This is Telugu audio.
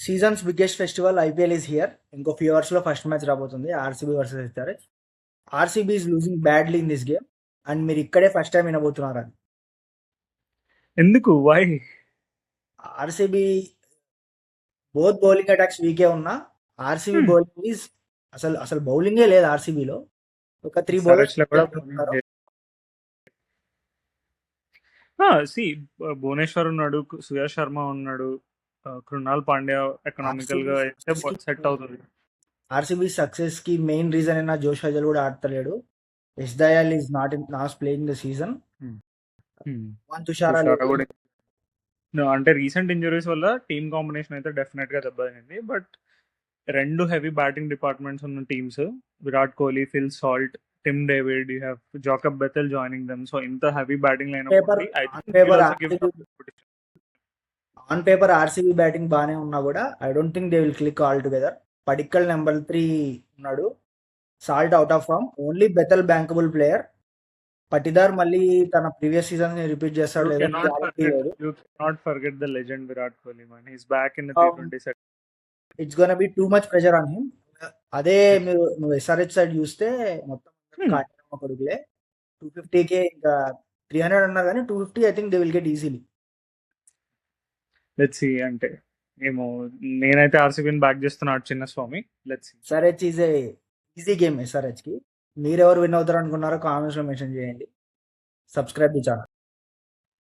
Seasons biggest festival IPL is here. ఇంకో ఫ్యూ అవర్స్ లో ఫస్ట్ మ్యాచ్ రాబోతుంది, ఆర్సీబీ వర్సెస్ ఇస్తారు. RCB is losing badly in this game and మీరు ఇక్కడే ఫస్ట్ టైం వినబోతున్నారు అది. ఎందుకు why? RCB both bowling attacks వీకే ఉన్నా ఆర్సీబీ బౌలింగ్ ఈజ్ అసలు అసలు బౌలింగే లేదు ఆర్సీబీలో. ఒక 3 బౌలర్స్ సి భువనేశ్వర్ ఉన్నాడు, సుయాష్ శర్మ ఉన్నాడు, కృణాల్ పాండ్యా ఎకనామికల్ గా అయితే సెట్ అవుతుంది. ఆర్సీబీ సక్సెస్ కి మెయిన్ రీజన్ అయినా జోష్ హజల్ కూడా ఆడతలేడు. Yash Dayal is not playing the season. Thushara కూడా అంటే రీసెంట్ ఇంజరీస్ వల్ల టీమ్ కాంబినేషన్ అయితే డెఫినెట్ గా దెబ్బతింది. బట్ 2 హెవీ బ్యాటింగ్ డిపార్ట్మెంట్స్ ఉన్న teams, Virat Kohli, Phil Salt, Tim David, you have Jacob Bethell joining them. So ఇంత heavy batting line on paper RCB batting బాగానే ఉన్నా కూడా I don't think they will click all together. Padikkal number 3 ఉన్నాడు, salt out of form, only Bethell bankable player. Patidar మళ్ళీ తన ప్రీవియస్ సీజన్ ని రిపీట్ చేస్తాడు You cannot forget the legend Virat Kohli, man. He's back in the T20 set. It's gonna B too much pressure on him. అదే నువ్వు ఎస్ఆర్హెచ్ సైడ్ చూస్తే మొత్తం కొడుకులే 250K, ఇంకా 300 అన్నారు కానీ 250 I think they will get easily. Let's see. అంటే ఏమో, నేనైతే ఆర్సీబీని బ్యాక్ చేస్తున్నాడు Chinnaswamy. Let's see. SRH is a easy game SRH కి. మీరెవరు విన్ అవుతారు అనుకున్నారో కామెంట్స్ లో మెన్షన్ చేయండి. Subscribe the channel.